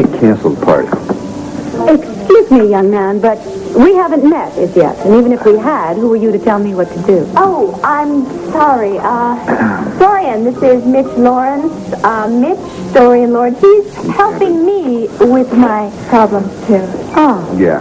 can't cancel the party. Excuse me, young man, but we haven't met as yet. And even if we had, who are you to tell me what to do? Oh, I'm sorry. Dorian, this is Mitch Lawrence. Mitch, Dorian Lawrence. He's helping me with my problems, too. Oh. Yeah.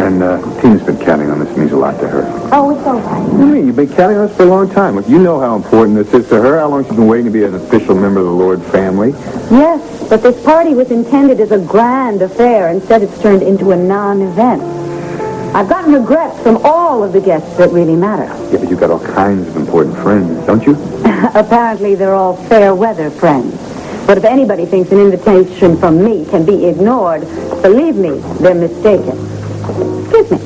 And Tina's been counting on this. Means a lot to her. Oh, it's all right. What do you mean? You've been counting on us for a long time. Look, you know how important this is to her. How long she's been waiting to be an official member of the Lord family. Yes, but this party was intended as a grand affair. Instead, it's turned into a non-event. I've gotten regrets from all of the guests that really matter. Yeah, but you've got all kinds of important friends, don't you? Apparently, they're all fair-weather friends. But if anybody thinks an invitation from me can be ignored, believe me, they're mistaken. Excuse me.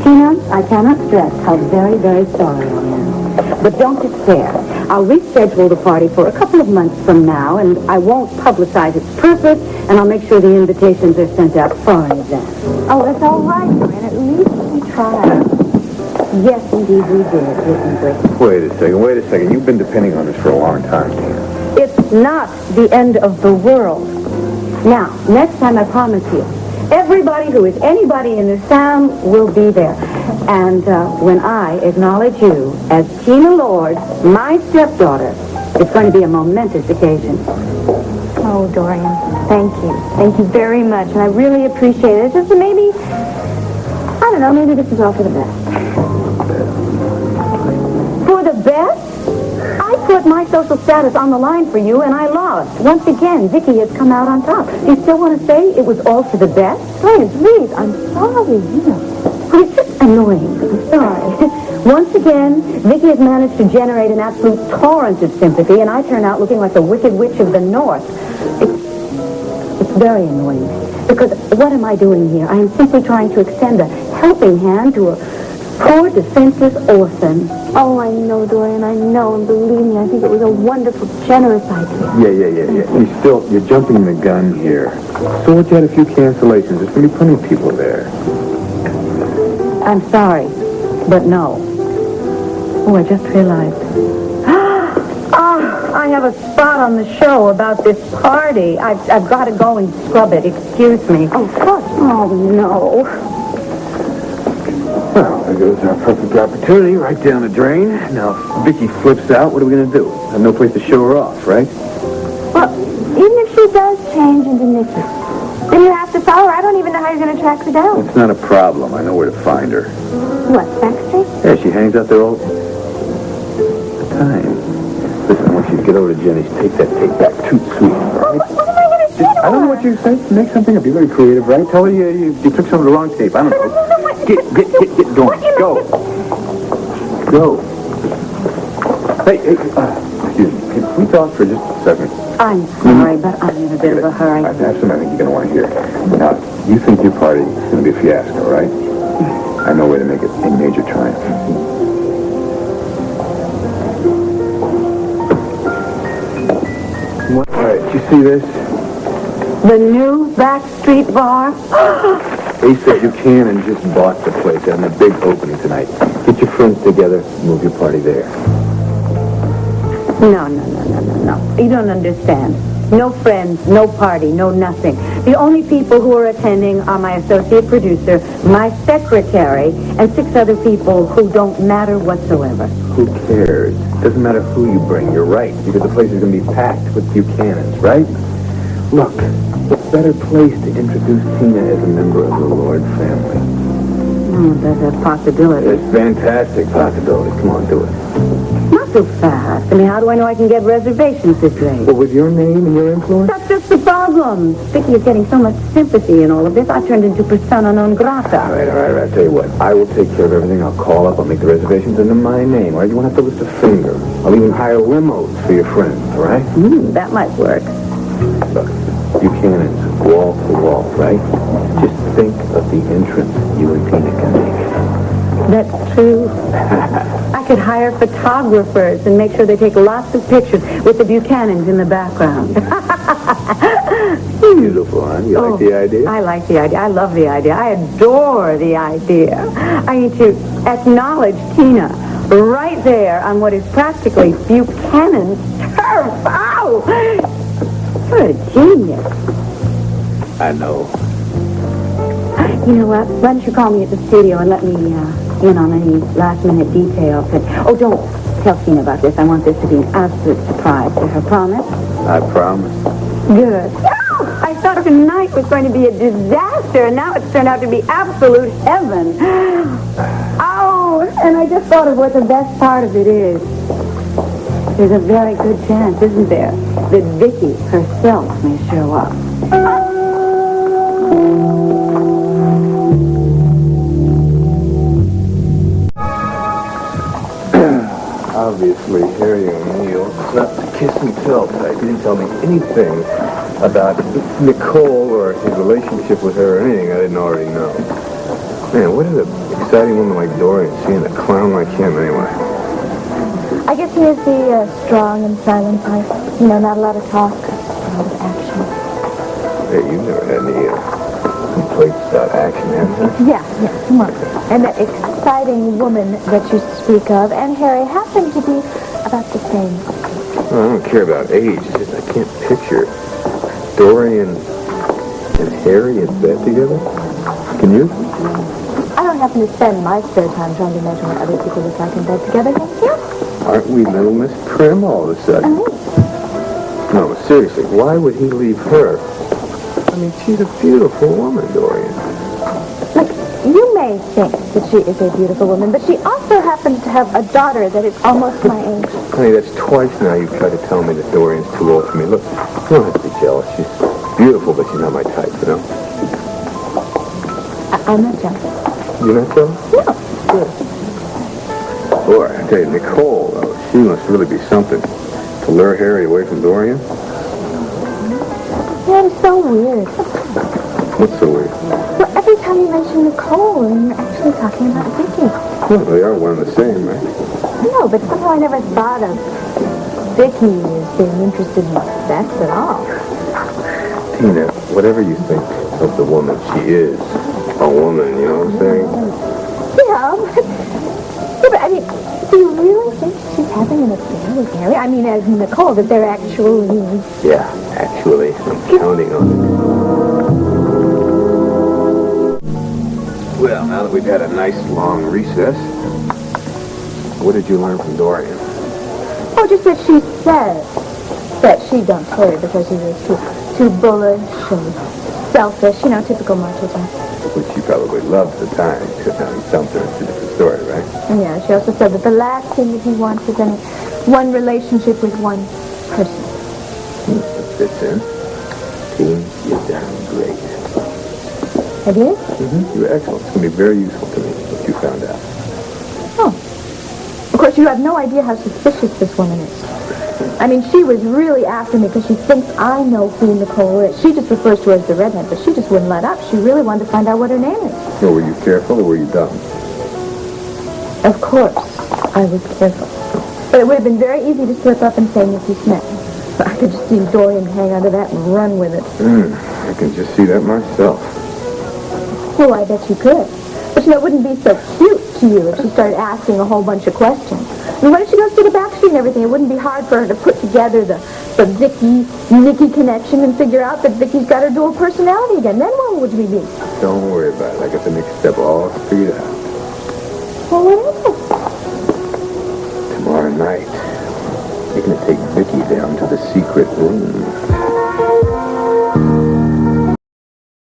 Tina, I cannot stress how very, very sorry I am. But don't despair. I'll reschedule the party for a couple of months from now, and I won't publicize its purpose, and I'll make sure the invitations are sent out far in advance. Oh, that's all right, Dorian. At least we tried. Yes, indeed, we did, didn't we? Wait a second. You've been depending on this for a long time, Tina. It's not the end of the world. Now, next time I promise you, everybody who is anybody in this town will be there. And when I acknowledge you as Tina Lord, my stepdaughter, it's going to be a momentous occasion. Oh, Dorian, thank you. Thank you very much, and I really appreciate it. It's just that maybe, I don't know, maybe this is all for the best. For the best? I put my social status on the line for you, and I lost. Once again, Vicky has come out on top. You still want to say it was all for the best? Dorian, please, I'm sorry, you know. Well, it's just annoying. I'm sorry. Once again, Vicky has managed to generate an absolute torrent of sympathy, and I turn out looking like the Wicked Witch of the North. It's very annoying. Because what am I doing here? I am simply trying to extend a helping hand to a poor, defenseless orphan. Oh, I know, Dorian, I know, and believe me, I think it was a wonderful, generous idea. Yeah. You're jumping the gun here. So what, you had a few cancellations. There's going to be plenty of people there. I'm sorry, but no. Oh, I just realized. I have a spot on the show about this party. I've got to go and scrub it. Excuse me. Oh, gosh. Oh, no. Well, there goes our perfect opportunity right down the drain. Now, if Vicky flips out, what are we going to do? Have no place to show her off, right? Well, even if she does change into Nikki, then you have to tell her. I don't even know how you're going to track her down. It's not a problem. I know where to find her. What, Backstreet? Yeah, she hangs out there all the time. Listen, I want you to get over to Jenny's. Take that tape back. Too sweet, right? What am I going to do? I don't know what you're saying. Make something up. Be very creative, right? Tell her you took some of the wrong tape. I don't know. Get going. Go. Hey, excuse me. Can we talk for just a second? I'm sorry, but I'm in a bit of a hurry. I have something I think you're going to want to hear. Now, you think your party is going to be a fiasco, right? I know a way to make it a major triumph. All right, you see this? The new Backstreet Bar? Asa Buchanan just bought the place and a big opening tonight. Get your friends together, move your party there. No. You don't understand. No friends, no party, no nothing. The only people who are attending are my associate producer, my secretary, and 6 other people who don't matter whatsoever. Who cares? Doesn't matter who you bring. You're right, because the place is going to be packed with Buchanans, right? Look, what better place to introduce Tina as a member of the Lord family? There's a possibility. There's fantastic possibilities. Come on, do it. Not so fast. I mean, how do I know I can get reservations this late? Well, with your name and your influence? That's just the problem. Vicky is getting so much sympathy in all of this. I turned into persona non grata. All right. I'll tell you what. I will take care of everything. I'll call up. I'll make the reservations under my name, all right? You won't have to lift a finger. I'll even hire limos for your friends, all right? That might work. Look, Buchanan's wall to wall, right? Just think of the entrance you and Tina can make. That's true. I could hire photographers and make sure they take lots of pictures with the Buchanans in the background. Beautiful, huh? You like the idea? I like the idea. I love the idea. I adore the idea. I need to acknowledge Tina right there on what is practically Buchanan's turf. Ow! You're a genius. I know. You know what? Why don't you call me at the studio and let me in on any last-minute details? Oh, don't tell Tina about this. I want this to be an absolute surprise to her. Promise? I promise. Good. Oh, I thought tonight was going to be a disaster, and now it's turned out to be absolute heaven. Oh, and I just thought of what the best part of it is. There's a very good chance, isn't there, that Vicky herself may show up. Obviously, Harry O'Neill slept to kiss and tell type. He didn't tell me anything about Nicole or his relationship with her or anything I didn't already know. Man, what is an exciting woman like Dorian seeing a clown like him anyway? I guess he is the strong and silent type. You know, not a lot of talk, a lot of action. Hey, you've never had any complaints about action, have you? Yeah, come on. And that exciting woman that you speak of and Harry happen to be about the same. Well, I don't care about age. It's just I can't picture Dorian and Harry in bed together. Can you? I don't happen to spend my spare time trying to imagine what other people look like in bed together, thank you. Aren't we little Miss Prim all of a sudden? No, seriously, why would he leave her? I mean, she's a beautiful woman, Dorian. Look, you may think that she is a beautiful woman, but she also happens to have a daughter that is almost my age. Honey, that's twice now you've tried to tell me that Dorian's too old for me. Look, you don't have to be jealous. She's beautiful, but she's not my type, you know? I'm not jealous. You're not jealous? No. Good. Boy, I tell you, Nicole, though, she must really be something to lure Harry away from Dorian. Yeah, it's so weird. What's so weird? Well, every time you mention Nicole, and you're actually talking about Vicky. Well, they are one and the same, right? No, but somehow I never thought of Vicky as being interested in sex at all. Tina, whatever you think of the woman, she is a woman, you know what I'm saying? Yeah, but I mean, do you really think she's having an affair with Harry? I mean, as Nicole, that they're actually... Yeah, actually, I'm counting on it. Well, now that we've had a nice long recess, what did you learn from Dorian? Oh, just that she says that she dumped Harry because he was too bullish and selfish, you know, typical macho type. Which she probably loved at the time, except now he dumped her. It's a different story, right? And yeah, she also said that the last thing that he wants is any one relationship with one person. That fits in. Team, you're damn great. I did? Mm-hmm. You're excellent. It's going to be very useful to me, what you found out. Oh. Of course, you have no idea how suspicious this woman is. I mean, she was really after me because she thinks I know who Nicole is. She just refers to her as the redhead, but she just wouldn't let up. She really wanted to find out what her name is. So were you careful or were you dumb? Of course, I was careful. But it would have been very easy to slip up and say Nicky Smith. I could just see Dorian hang onto that and run with it. I can just see that myself. Oh, I bet you could. But you know, it wouldn't be so cute to you if she started asking a whole bunch of questions. And when she goes to the back street and everything, it wouldn't be hard for her to put together the Vicky-Nicky connection and figure out that Vicky's got her dual personality again. Then what would we be? Don't worry about it. I got the next step all figured out. Well, what is it? Tomorrow night, you're going to take Vicky down to the secret room.